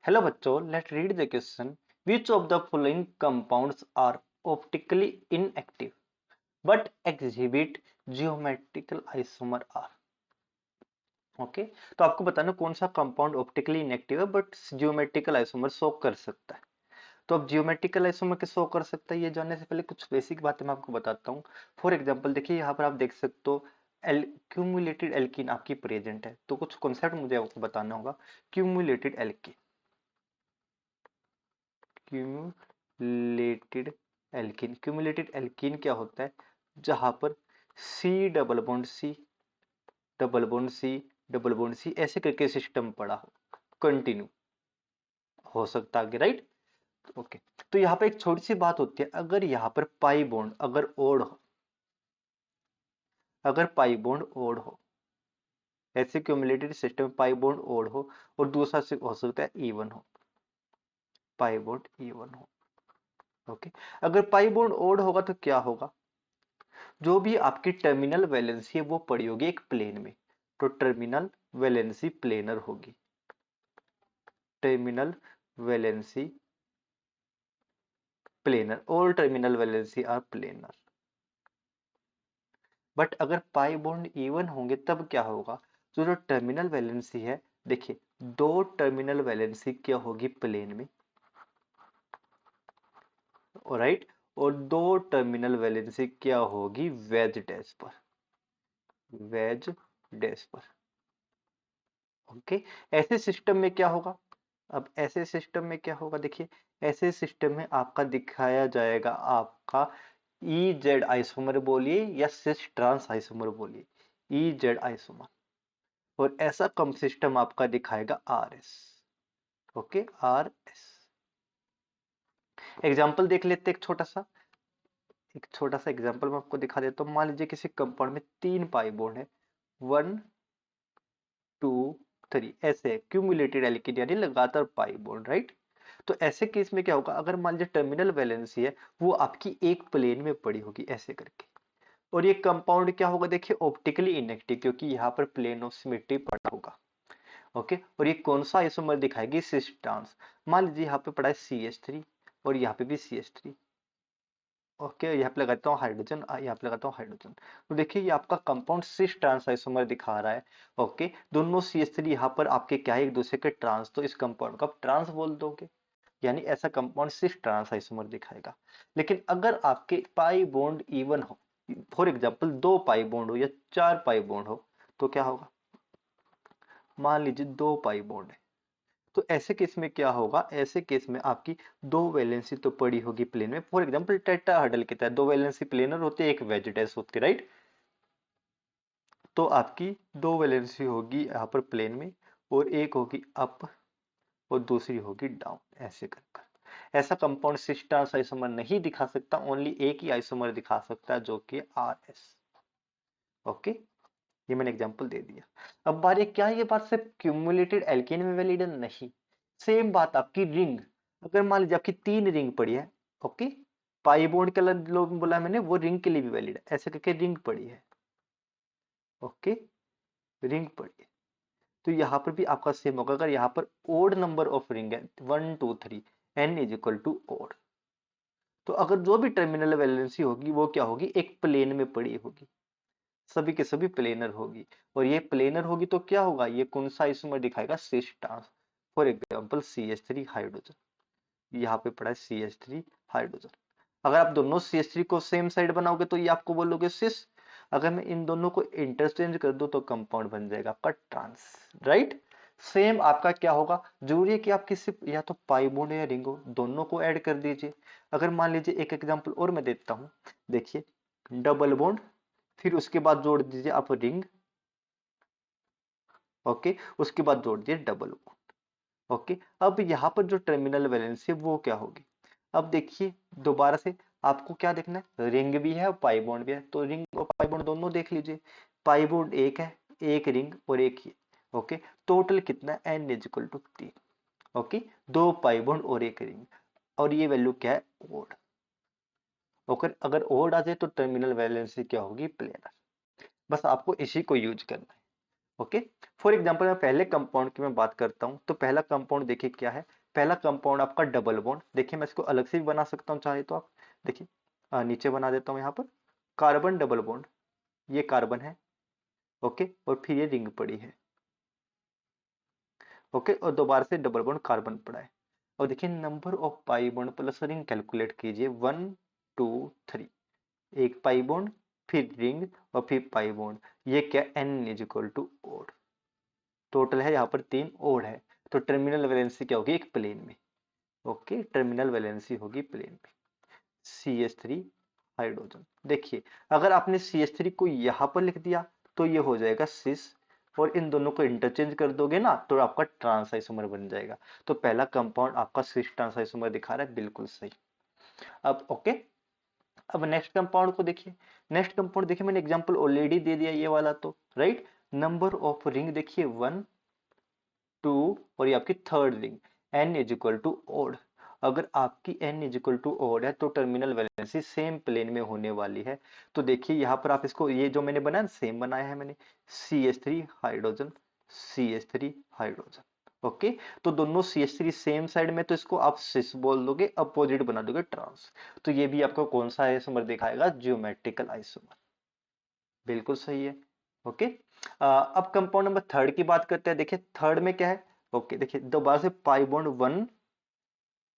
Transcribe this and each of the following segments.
Hello बच्चों, let's read the question. Which of the following compounds are optically inactive but exhibit geometrical isomer R? Okay तो आपको बताना कौन सा compound optically inactive है but geometrical isomer show कर सकता है। तो अब जियोमेट्रिकल आइसोमर के शो कर सकता है ये जानने से पहले कुछ बेसिक बातें मैं आपको बताता हूँ। फॉर एग्जांपल देखिए यहाँ पर आप देख सकते हो क्यूमुलेटेड एल्कीन आपकी प्रेजेंट है, तो कुछ कॉन्सेप्ट मुझे आपको बताना होगा। Cumulated alkene, cumulated cumulated alkene क्या होता है? जहां पर C double bond C double bond C double bond C ऐसे करके सिस्टम पड़ा हो, कंटिन्यू हो सकता है, राइट? ओके, तो यहाँ पे एक छोटी सी बात होती है, अगर यहाँ पर पाई बॉन्ड अगर ओड हो, अगर पाई बॉन्ड ओड हो, ऐसे क्यूमुलेटेड सिस्टम में पाई बॉन्ड ओड हो और दूसरा से हो सकता है इवन हो, पाई बॉन्ड इवन हो। ओके, अगर पाई बॉन्ड ओड होगा तो क्या होगा? जो भी आपकी टर्मिनल वैलेंसी है वो पड़ी होगी एक प्लेन में, तो टर्मिनल वैलेंसी प्लेनर होगी, terminal valency planar, all terminal valency are planar. But अगर पाई बॉन्ड इवन होंगे तब क्या होगा? जो टर्मिनल वैलेंसी है, देखिए दो टर्मिनल वैलेंसी क्या होगी प्लेन में, राइट, और दो टर्मिनल वैलेंसी क्या होगी वेज डैश पर, वेज डैश पर। ओके, ऐसे सिस्टम में क्या होगा? अब ऐसे सिस्टम में क्या होगा, देखिए ऐसे सिस्टम में आपका दिखाया जाएगा आपका ई जेड आइसोमर बोलिए या सिस ट्रांस आइसोमर बोलिए, ई जेड आइसोमर, और ऐसा कम सिस्टम आपका दिखाएगा R S. Okay, R S. Example देख लेते हैं, एक छोटा सा एग्जाम्पल मैं आपको दिखा देता हूँ। मान लीजिए किसी कंपाउंड में 3 पाई बॉन्ड है, 1 2 3 ऐसे क्यूमुलेटेड एल्कीन यानी लगातार पाई बॉन्ड, राइट? तो ऐसे केस में क्या होगा, अगर मान लीजिए टर्मिनल वैलेंसी है वो आपकी एक प्लेन में पड़ी होगी ऐसे करके, और ये कंपाउंड क्या होगा, देखिए ऑप्टिकली इनएक्टिव, क्योंकि यहाँ पर प्लेन ऑफ सिमेट्री पड़ा होगा। ओके, और ये कौन सा आइसोमर दिखाएगी? Cis trans. मान लीजिए यहाँ पे पड़ा है CH3 और यहाँ पे भी CH3। ओके, यहाँ पे लगाता हूँ हाइड्रोजन, यहाँ पे लगाता हूँ हाइड्रोजन, तो देखिए ये आपका कंपाउंड सिस ट्रांस आइसोमर दिखा रहा है। ओके, दोनों CH3 यहाँ पर आपके क्या है, एक दूसरे के ट्रांस, तो इस कंपाउंड को आप ट्रांस बोल दोगे, यानी ऐसा कंपाउंड सिस ट्रांस आइसोमर दिखाएगा। लेकिन अगर आपके पाई बॉन्ड इवन हो, फॉर एग्जांपल 2 पाई बॉन्ड हो या 4 पाई बॉन्ड हो, तो क्या होगा? मान लीजिए 2 पाई बॉन्ड है, तो ऐसे केस में क्या होगा? ऐसे केस में आपकी दो वैलेंसी तो पड़ी होगी प्लेन में, फॉर एग्जांपल टेट्राहेड्रल की तरह दो वैलेंसी प्लेनर होते, एक वेज डैश होती, राइट? तो आपकी दो वैलेंसी होगी यहाँ पर प्लेन में, और एक होगी अप और दूसरी होगी डाउन, ऐसे कर कर। ऐसा कंपाउंड सिस ट्रांस आइसोमर नहीं दिखा सकता, ओनली एक ही आइसोमर दिखा सकता है जो कि आर एस। ओके, ये मैंने एग्जांपल दे दिया। अब बात क्या है, ये बात सिर्फ क्यूमुलेटेड एल्केन में वैलिड है? नहीं, सेम बात आपकी रिंग, अगर मान लीजिए आपकी 3 रिंग पड़ी है, ओके, पाई बॉन्ड का लोग बोला मैंने, वो रिंग के लिए भी वैलिड है, ऐसे करके रिंग पड़ी है। ओके, रिंग पड़ी है, तो यहाँ पर भी आपका सेम होगा। अगर यहाँ पर ओड नंबर ऑफ रिंग है 1 2 3, n is equal to odd, तो अगर जो भी टर्मिनल वैलेंसी होगी वो क्या होगी, एक प्लेन में पड़ी होगी, सभी के सभी प्लेनर होगी, और ये प्लेनर होगी तो क्या होगा, ये कौन सा आइसोमर दिखाएगा? Cis trans. For example CH3 hydrogen, यहाँ पे पड़ा है CH3 हाइड्रोजन। अगर आप दोनों CH3 को सेम साइड बनाओगे तो ये आपको बोलोगे सिस, अगर मैं इन दोनों को इंटरचेंज कर दूं तो कंपाउंड बन जाएगा आपका ट्रांस, राइट? सेम आपका क्या होगा, जरूरी है कि आप किसी या तो पाई बॉन्ड या रिंग हो, दोनों को ऐड कर दीजिए। अगर मान लीजिए एक एग्जांपल और मैं देता हूं, देखिए डबल बॉन्ड, फिर उसके बाद जोड़ दीजिए आप रिंग, ओके, उसके बाद जोड़ दीजिए डबल बॉन्ड। ओके, अब यहाँ पर जो टर्मिनल वैलेंसी है वो क्या होगी? अब देखिए दोबारा से आपको क्या देखना है, रिंग भी है और पाई बॉन्ड भी है, तो रिंग और पाई बॉन्ड दोनों देख लीजिए। पाई बॉन्ड एक है, एक रिंग और एक ही, ओके, टोटल कितना है, n is equal to 3। Okay, दो पाई बॉन्ड और एक रिंग, और ये वैल्यू क्या है, ओड। ओके, अगर ओड आ जाए तो टर्मिनल वैलेंसी क्या होगी, प्लेनर। बस आपको इसी को यूज करना है। ओके। फॉर एग्जांपल मैं पहले कंपाउंड की मैं बात करता हूं, तो पहला कंपाउंड देखिए क्या है। पहला कंपाउंड आपका डबल बॉन्ड, देखिए मैं इसको अलग से भी बना सकता हूं चाहे तो आप देखिए, नीचे बना देता हूं यहाँ पर कार्बन डबल बॉन्ड, ये कार्बन है। ओके, और फिर ये रिंग पड़ी है। ओके, और दोबारा से डबल बॉन्ड कार्बन पड़ा है। और देखिए number of pi bond plus ring calculate कीजिए, 1 2 3, एक पाई बॉन्ड फिर रिंग और फिर पाई बॉन्ड, ये क्या n is equal to odd, total है यहाँ पर 3 ओड है। तो टर्मिनल वैलेंसी क्या होगी, एक प्लेन में। ओके, टर्मिनल वैलेंसी होगी प्लेन में। CH3 हाइड्रोजन, देखिए अगर आपने CH3 को यहाँ पर लिख दिया तो ये हो जाएगा सिस, और इन दोनों को इंटरचेंज कर दोगे ना तो आपका ट्रांस आइसोमर बन जाएगा। तो पहला कंपाउंड आपका सिस ट्रांस आइसोमर दिखा रहा है, बिल्कुल सही। अब ओके, अब नेक्स्ट कंपाउंड को देखिए। नेक्स्ट कंपाउंड देखिए, मैंने एग्जांपल ऑलरेडी दे दिया ये वाला, तो राइट। नंबर ऑफ रिंग देखिए 1 2, और ये आपकी third ring, n is equal to odd. अगर आपकी n is equal to odd है तो टर्मिनल वैलेंसी सेम प्लेन में होने वाली है। तो देखिए यहाँ पर आप इसको, ये जो मैंने बनाया सेम बनाया है मैंने, CH3 hydrogen, CH3 hydrogen. Okay, तो दोनों CH3 सेम साइड में, तो इसको आप सिस बोल दोगे, अपोजिट बना दोगे ट्रांस। तो ये भी आपको कौन सा आइसोमर दिखाएगा, ज्योमेट्रिकल आइसोमर, बिल्कुल सही है। ओके, अब कंपाउंड नंबर थर्ड की बात करते हैं। देखिए थर्ड में क्या है। ओके, देखिए दोबारा से pi bond 1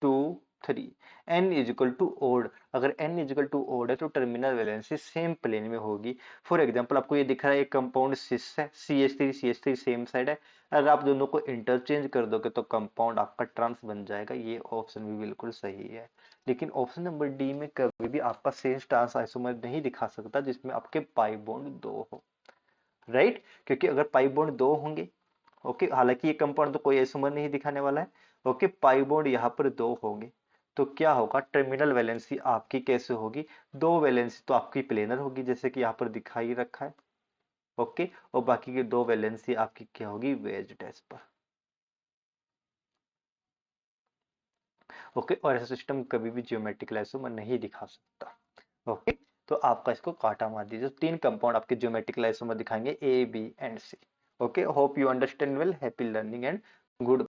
2 3, n is equal to odd. अगर n is equal to odd है तो टर्मिनल वैलेंसी सेम प्लेन में होगी। फॉर एग्जांपल आपको ये दिख रहा है एक कंपाउंड सिस है, CH3 सेम साइड है। अगर आप दोनों को इंटरचेंज कर दोगे तो कंपाउंड आपका ट्रांस बन जाएगा। ये ऑप्शन भी बिल्कुल सही है। लेकिन ऑप्शन नंबर डी में कभी भी आपका सेम ट्रांस आइसोमर नहीं दिखा सकता जिसमें आपके पाई बॉन्ड 2 हो, राइट। क्योंकि अगर पाई बॉन्ड 2 होंगे, ओके, हालांकि ये कंपाउंड तो कोई आइसोमर नहीं दिखाने वाला है। ओके, पाई बॉन्ड यहाँ पर 2 होंगे, तो क्या होगा, टर्मिनल वैलेंसी आपकी कैसे होगी, 2 वैलेंसी तो आपकी प्लेनर होगी जैसे कि यहाँ पर दिखाई रखा है। ओके, और बाकी की 2 वैलेंसी आपकी क्या होगी, वेज डैश पर। ओके, और ऐसा सिस्टम कभी भी ज्योमेट्रिकल आइसोमर नहीं दिखा सकता। ओके, तो आपका इसको काटा मार दीजिए। 3 कंपाउंड आपके ज्योमेट्रिकल आइसोमर दिखाएंगे, A B and C। Okay, hope you understand well, happy learning and good